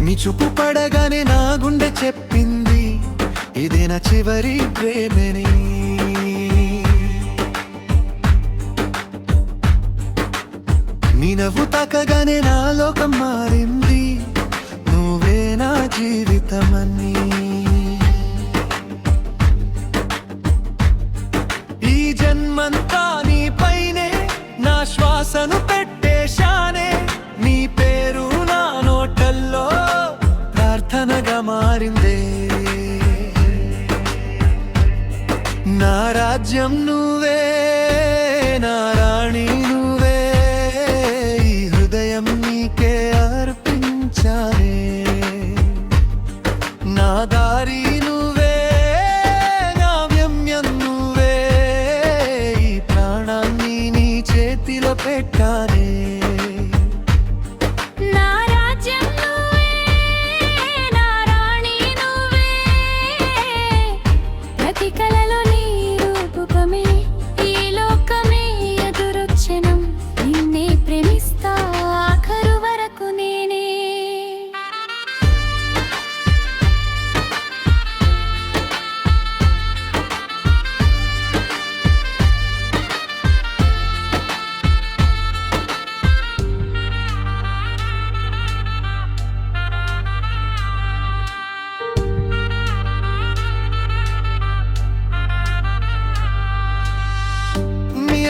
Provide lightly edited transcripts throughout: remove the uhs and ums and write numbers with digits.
నీ చూపు పడగానే నా గుండె చెప్పింది ఇదే నా చివరి ప్రేమని. నీ నవ్వు తాకగానే నా లోకం మారింది, నువ్వే నా జీవితమని. ఈ జన్మంతా నీ పైనే నా శ్వాసను పెట్టేశానే, నీ పేరు నా నోటల్లో ప్రార్థనగా మారిందే. నా రాజ్యం నువ్వే, నా రాణి నువ్వే, ఈ హృదయం నీకే అర్పించానే. నా దారి నువ్వే, నా గమ్యం నువ్వే, ఈ ప్రాణాన్ని నీ చేతిలో పెట్టానే.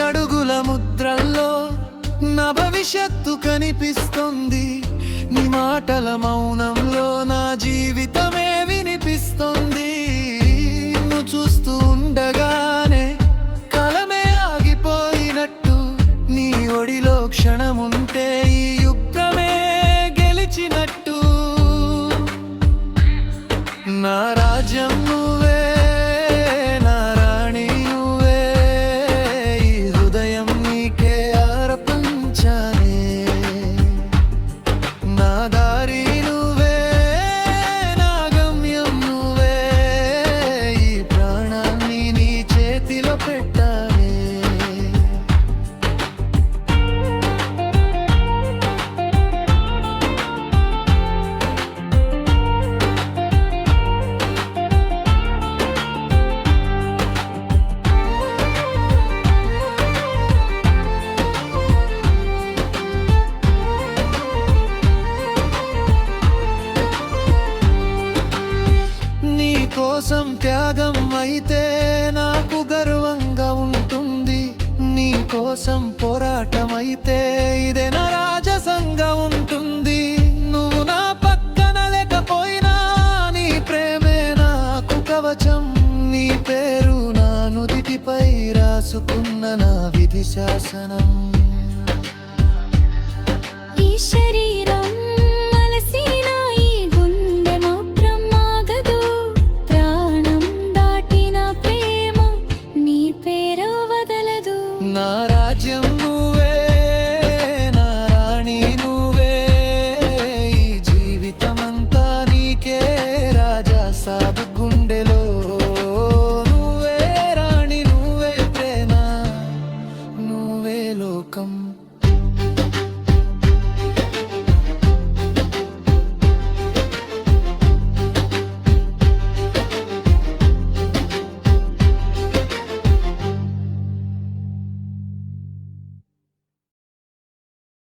అడుగుల ముద్రల్లో నా భవిష్యత్తు కనిపిస్తుంది, నీ మాటల మౌనంలో నా జీవితమే వినిపిస్తుంది. నువ్వు చూస్తూ ఉండగానే కాలమే ఆగిపోయినట్టు, నీ ఒడిలో క్షణముంటే ఈ యుద్ధమే గెలిచినట్టు. నా రాజ్యం నువ్వే, కోసం త్యాగం అయితే నాకు గర్వంగా ఉంటుంది, నీ కోసం పోరాటం అయితే ఇదే నా రాజసంగా ఉంటుంది. నువ్వు నా పక్కన లేకపోయినా నీ ప్రేమే నాకు కవచం, నీ పేరు నా నుదిటిపై రాసుకున్న నా విధి శాసనం.